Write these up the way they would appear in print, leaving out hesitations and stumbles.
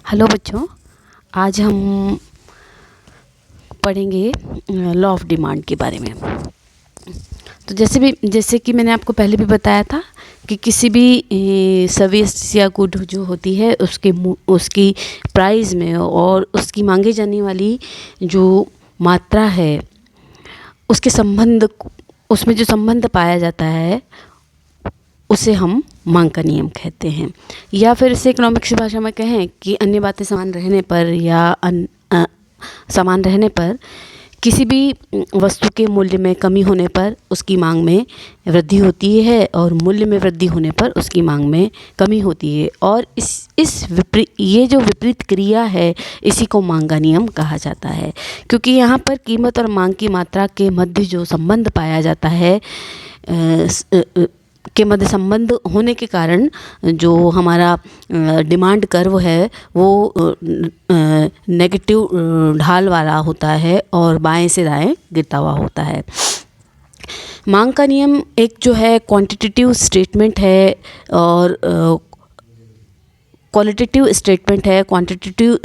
Hello बच्चों, आज हम पढ़ेंगे लॉ ऑफ डिमांड के बारे में। तो जैसे कि मैंने आपको पहले भी बताया था कि किसी भी सर्विस या गुड जो होती है उसकी प्राइस में और उसकी मांगे जाने वाली जो मात्रा है उसमें जो संबंध पाया जाता है उसे हम मांग का नियम कहते हैं। या फिर इसे इकोनॉमिक्स की भाषा में कहें कि अन्य बातें समान रहने पर समान रहने पर किसी भी वस्तु के मूल्य में कमी होने पर उसकी मांग में वृद्धि होती है और मूल्य में वृद्धि होने पर उसकी मांग में कमी होती है। और ये जो विपरीत क्रिया है इसी को मांग का नियम कहा जाता है, क्योंकि यहाँ पर कीमत और मांग की मात्रा के मध्य जो संबंध पाया जाता है के मध्य संबंध होने के कारण जो हमारा डिमांड कर्व है वो नेगेटिव ढाल वाला होता है और बाएं से दाएं गिरता हुआ होता है। मांग का नियम एक जो है क्वांटिटेटिव स्टेटमेंट है और क्वालिटेटिव स्टेटमेंट है, क्वांटिटेटिव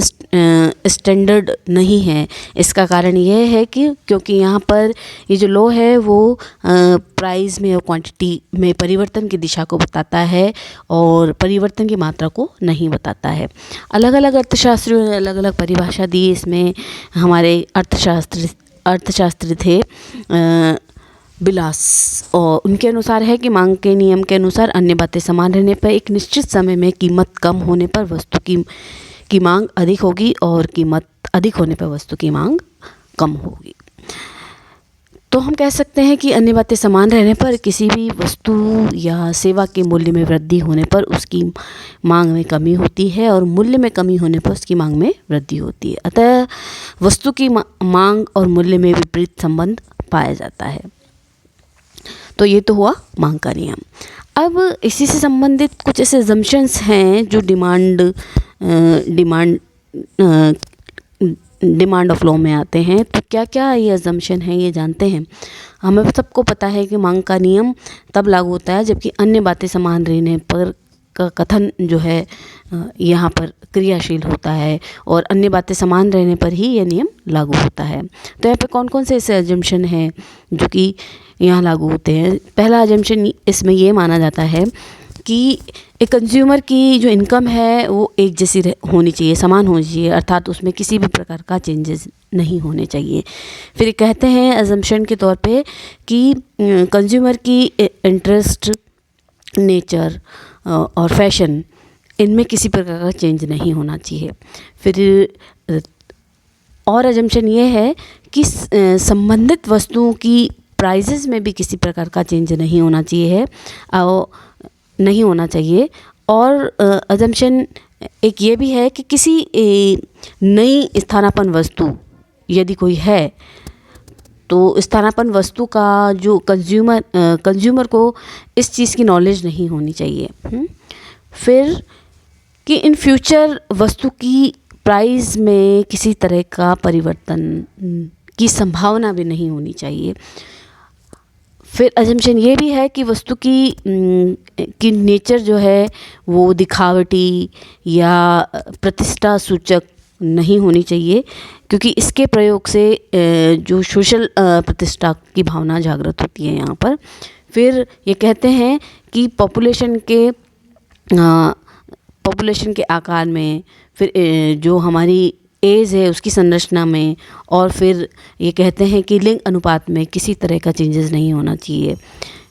स्टैंडर्ड नहीं है। इसका कारण यह है कि क्योंकि यहाँ पर ये जो लॉ है वो प्राइस में और क्वांटिटी में परिवर्तन की दिशा को बताता है और परिवर्तन की मात्रा को नहीं बताता है। अलग अलग अर्थशास्त्रियों ने अलग अलग परिभाषा दी। इसमें हमारे अर्थशास्त्री थे बिलास, और उनके अनुसार है कि मांग के नियम के अनुसार अन्य बातें समान रहने पर एक निश्चित समय में कीमत कम होने पर वस्तु की मांग अधिक होगी और कीमत अधिक होने पर वस्तु की मांग कम होगी। तो हम कह सकते हैं कि अन्य बातें समान रहने पर किसी भी वस्तु या सेवा के मूल्य में वृद्धि होने पर उसकी मांग में कमी होती है और मूल्य में कमी होने पर उसकी मांग में वृद्धि होती है। अतः वस्तु की मांग और मूल्य में विपरीत संबंध पाया जाता है। तो ये तो हुआ मांग का नियम। अब इसी से संबंधित कुछ ऐसे अजम्पशंस हैं जो डिमांड ऑफ लॉ में आते हैं। तो क्या क्या ये अजम्पशन हैं ये जानते हैं। हमें सबको पता है कि मांग का नियम तब लागू होता है जबकि अन्य बातें समान रहने पर का कथन जो है यहाँ पर क्रियाशील होता है और अन्य बातें समान रहने पर ही यह नियम लागू होता है। तो यहाँ पे कौन कौन से ऐसे अजम्पशन हैं जो कि यहाँ लागू होते हैं। पहला अजम्पशन इसमें ये माना जाता है कि एक कंज्यूमर की जो इनकम है वो एक जैसी होनी चाहिए, समान होनी चाहिए, अर्थात उसमें किसी भी प्रकार का चेंजेस नहीं होने चाहिए। फिर कहते हैं अजम्पशन के तौर पे कि कंज्यूमर की इंटरेस्ट, नेचर और फैशन इनमें किसी प्रकार का चेंज नहीं होना चाहिए। फिर और अजम्पशन ये है कि संबंधित वस्तुओं की प्राइजेस में भी किसी प्रकार का चेंज नहीं होना चाहिए। और अजम्पशन एक ये भी है कि किसी नई स्थानापन्न वस्तु यदि कोई है तो स्थानापन्न वस्तु का जो कंज्यूमर को इस चीज़ की नॉलेज नहीं होनी चाहिए। फिर कि इन फ्यूचर वस्तु की प्राइस में किसी तरह का परिवर्तन की संभावना भी नहीं होनी चाहिए। फिर अजम्पशन ये भी है कि वस्तु की नेचर जो है वो दिखावटी या प्रतिष्ठा सूचक नहीं होनी चाहिए, क्योंकि इसके प्रयोग से जो सोशल प्रतिष्ठा की भावना जागृत होती है यहाँ पर। फिर ये कहते हैं कि पॉपुलेशन के आकार में, फिर जो हमारी एज है उसकी संरचना में, और फिर ये कहते हैं कि लिंग अनुपात में किसी तरह का चेंजेस नहीं होना चाहिए।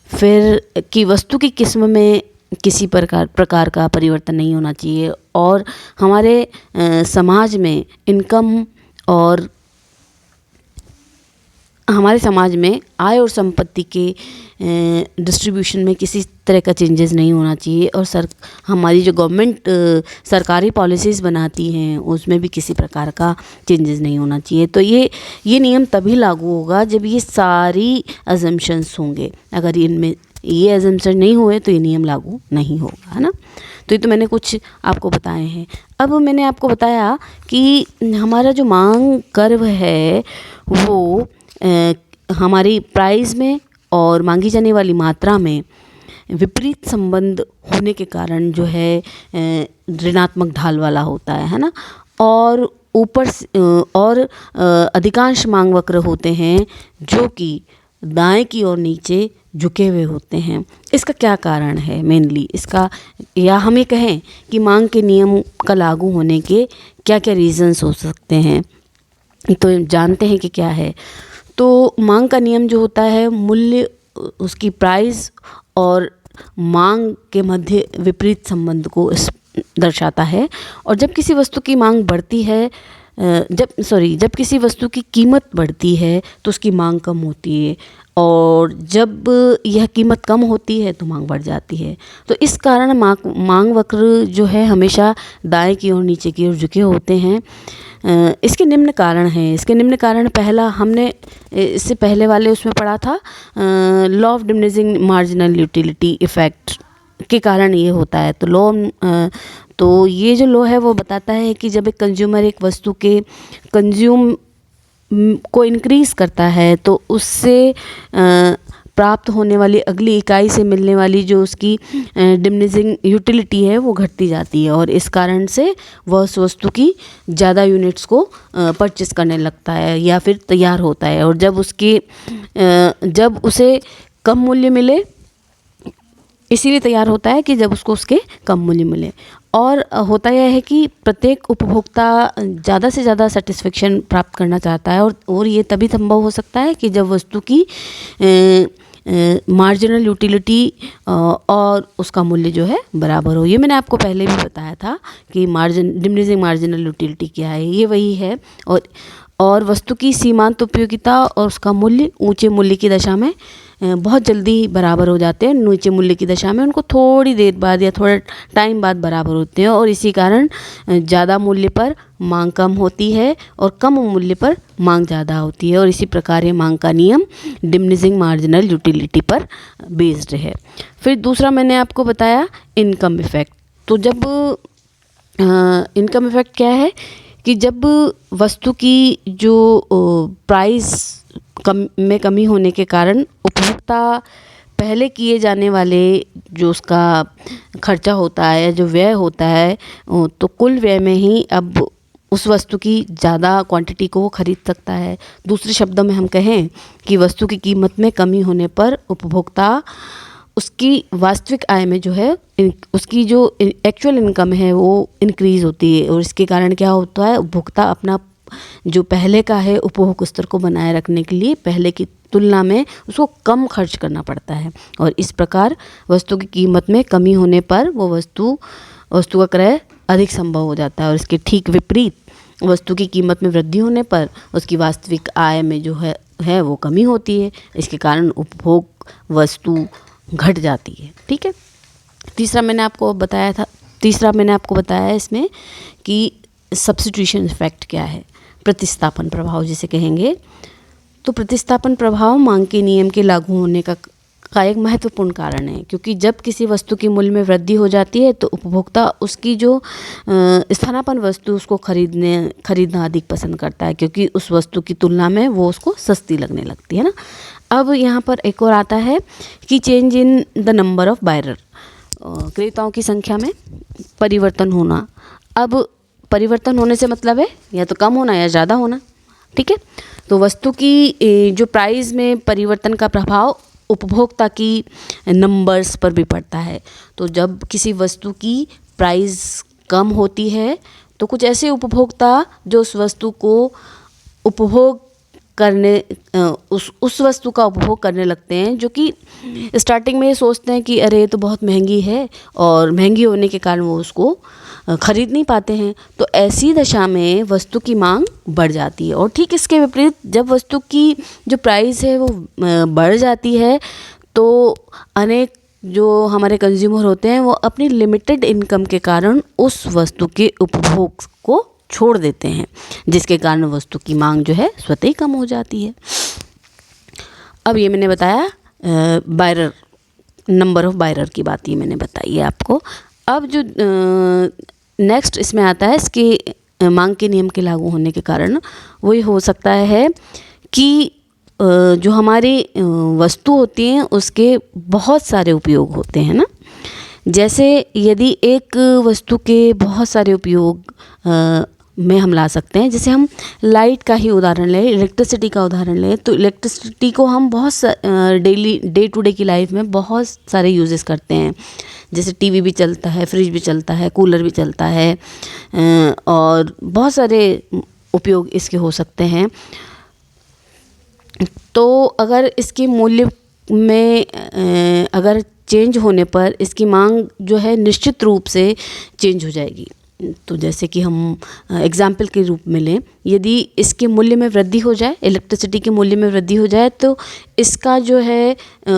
फिर कि वस्तु की किस्म में किसी प्रकार का परिवर्तन नहीं होना चाहिए। और हमारे समाज में इनकम और हमारे समाज में आय और संपत्ति के डिस्ट्रीब्यूशन में किसी तरह का चेंजेस नहीं होना चाहिए। और हमारी जो गवर्नमेंट सरकारी पॉलिसीज़ बनाती हैं उसमें भी किसी प्रकार का चेंजेस नहीं होना चाहिए। तो ये नियम तभी लागू होगा जब ये सारी अजम्पशंस होंगे। अगर इनमें ये अजम्पशन नहीं हुए तो ये नियम लागू नहीं होगा, है ना। तो ये तो मैंने कुछ आपको बताए हैं। अब मैंने आपको बताया कि हमारा जो मांग कर्व है वो हमारी प्राइस में और मांगी जाने वाली मात्रा में विपरीत संबंध होने के कारण जो है ऋणात्मक ढाल वाला होता है ना। और अधिकांश मांग वक्र होते हैं जो कि दाएं की ओर नीचे झुके हुए होते हैं। इसका क्या कारण है मेनली इसका, या हम ये कहें कि मांग के नियम का लागू होने के क्या क्या रीजंस हो सकते हैं, तो जानते हैं कि क्या है। तो मांग का नियम जो होता है, मूल्य उसकी प्राइस और मांग के मध्य विपरीत संबंध को दर्शाता है। और जब किसी वस्तु की मांग बढ़ती है, जब किसी वस्तु की कीमत बढ़ती है तो उसकी मांग कम होती है, और जब यह कीमत कम होती है तो मांग बढ़ जाती है। तो इस कारण मांग वक्र जो है हमेशा दाएं की ओर नीचे की ओर झुके होते हैं। इसके निम्न कारण हैं। इसके निम्न कारण, पहला हमने इससे पहले वाले उसमें पढ़ा था, law of diminishing marginal utility effect के कारण ये होता है। तो ये जो लॉ है वो बताता है कि जब एक कंज्यूमर एक वस्तु के कंज्यूम को इंक्रीज़ करता है तो उससे प्राप्त होने वाली अगली इकाई से मिलने वाली जो उसकी डिमिनिशिंग यूटिलिटी है वो घटती जाती है, और इस कारण से वह उस वस्तु की ज़्यादा यूनिट्स को परचेस करने लगता है या फिर तैयार होता है। और जब उसे कम मूल्य मिले, इसीलिए तैयार होता है कि जब उसको उसके कम मूल्य मिले। और होता यह है कि प्रत्येक उपभोक्ता ज़्यादा से ज़्यादा सेटिस्फेक्शन प्राप्त करना चाहता है, और ये तभी संभव हो सकता है कि जब वस्तु की मार्जिनल यूटिलिटी और उसका मूल्य जो है बराबर हो। ये मैंने आपको पहले भी बताया था कि डिमिनिशिंग मार्जिनल यूटिलिटी क्या है, ये वही है। और वस्तु की सीमांत उपयोगिता और उसका मूल्य ऊंचे मूल्य की दशा में बहुत जल्दी बराबर हो जाते हैं, नीचे मूल्य की दशा में उनको थोड़ी देर बाद या थोड़ा टाइम बाद बराबर होते हैं, और इसी कारण ज़्यादा मूल्य पर मांग कम होती है और कम मूल्य पर मांग ज़्यादा होती है। और इसी प्रकार ये मांग का नियम डिमिनिशिंग मार्जिनल यूटिलिटी पर बेस्ड है। फिर दूसरा मैंने आपको बताया इनकम इफ़ेक्ट। तो जब इनकम इफ़ेक्ट क्या है कि जब वस्तु की जो प्राइस में कमी होने के कारण उपभोक्ता पहले किए जाने वाले जो उसका खर्चा होता है या जो व्यय होता है, तो कुल व्यय में ही अब उस वस्तु की ज़्यादा क्वांटिटी को वो खरीद सकता है। दूसरे शब्दों में हम कहें कि वस्तु की कीमत में कमी होने पर उपभोक्ता उसकी वास्तविक आय में जो है उसकी जो एक्चुअल इनकम है वो इंक्रीज़ होती है, और इसके कारण क्या होता है, उपभोक्ता अपना जो पहले का है उपभोग स्तर को बनाए रखने के लिए पहले की तुलना में उसको कम खर्च करना पड़ता है, और इस प्रकार वस्तु की कीमत में कमी होने पर वो वस्तु का क्रय अधिक संभव हो जाता है। और इसके ठीक विपरीत, वस्तु की कीमत में वृद्धि होने पर उसकी वास्तविक आय में जो है वो कमी होती है। इसके कारण उपभोग वस्तु घट जाती है। ठीक है। तीसरा मैंने आपको बताया इसमें कि सब्स्टिट्यूशन इफेक्ट क्या है, प्रतिस्थापन प्रभाव जिसे कहेंगे। तो प्रतिस्थापन प्रभाव मांग के नियम के लागू होने का एक महत्वपूर्ण कारण है, क्योंकि जब किसी वस्तु की मूल्य में वृद्धि हो जाती है तो उपभोक्ता उसकी जो स्थानापन्न वस्तु उसको खरीदना अधिक पसंद करता है, क्योंकि उस वस्तु की तुलना में वो उसको सस्ती लगने लगती है ना। अब यहाँ पर एक और आता है कि change in the number of buyer, क्रेताओं की संख्या में परिवर्तन होना। अब परिवर्तन होने से मतलब है या तो कम होना या ज़्यादा होना। ठीक है। तो वस्तु की जो प्राइस में परिवर्तन का प्रभाव उपभोक्ता की नंबर्स पर भी पड़ता है। तो जब किसी वस्तु की प्राइस कम होती है तो कुछ ऐसे उपभोक्ता जो उस वस्तु को उपभोग करने उस वस्तु का उपभोग करने लगते हैं, जो कि स्टार्टिंग में ये सोचते हैं कि अरे ये तो बहुत महंगी है, और महंगी होने के कारण वो उसको खरीद नहीं पाते हैं। तो ऐसी दशा में वस्तु की मांग बढ़ जाती है। और ठीक इसके विपरीत, जब वस्तु की जो प्राइस है वो बढ़ जाती है तो अनेक जो हमारे कंज्यूमर होते हैं वो अपनी लिमिटेड इनकम के कारण उस वस्तु के उपभोग को छोड़ देते हैं, जिसके कारण वस्तु की मांग जो है स्वतः ही कम हो जाती है। अब ये मैंने बताया बायरर, नंबर ऑफ बायरर की बात ये मैंने बताई है आपको। अब जो नेक्स्ट इसमें आता है, इसके मांग के नियम के लागू होने के कारण वही हो सकता है कि जो हमारी वस्तु होती हैं उसके बहुत सारे उपयोग होते हैं ना। जैसे यदि एक वस्तु के बहुत सारे उपयोग में हम ला सकते हैं, जैसे हम लाइट का ही उदाहरण लें, इलेक्ट्रिसिटी का उदाहरण लें, तो इलेक्ट्रिसिटी को हम बहुत डेली डे टू डे की लाइफ में बहुत सारे यूजेस करते हैं। जैसे टीवी भी चलता है, फ्रिज भी चलता है, कूलर भी चलता है, और बहुत सारे उपयोग इसके हो सकते हैं। तो अगर इसके मूल्य में अगर चेंज होने पर इसकी मांग जो है निश्चित रूप से चेंज हो जाएगी। तो जैसे कि हम एग्जाम्पल के रूप में लें, यदि इसके मूल्य में वृद्धि हो जाए, इलेक्ट्रिसिटी के मूल्य में वृद्धि हो जाए, तो इसका जो है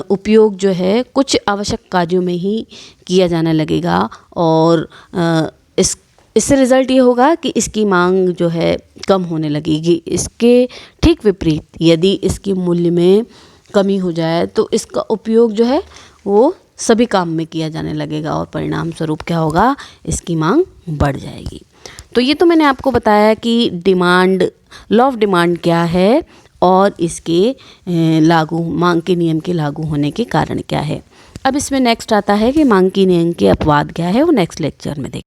उपयोग जो है कुछ आवश्यक कार्यों में ही किया जाने लगेगा, और इससे रिज़ल्ट ये होगा कि इसकी मांग जो है कम होने लगेगी। इसके ठीक विपरीत यदि इसके मूल्य में कमी हो जाए तो इसका उपयोग जो है वो सभी काम में किया जाने लगेगा, और परिणाम स्वरूप क्या होगा, इसकी मांग बढ़ जाएगी। तो ये तो मैंने आपको बताया कि डिमांड, लॉ ऑफ डिमांड क्या है और इसके मांग के नियम के लागू होने के कारण क्या है। अब इसमें नेक्स्ट आता है कि मांग के नियम के अपवाद क्या है, वो नेक्स्ट लेक्चर में देखेंगे।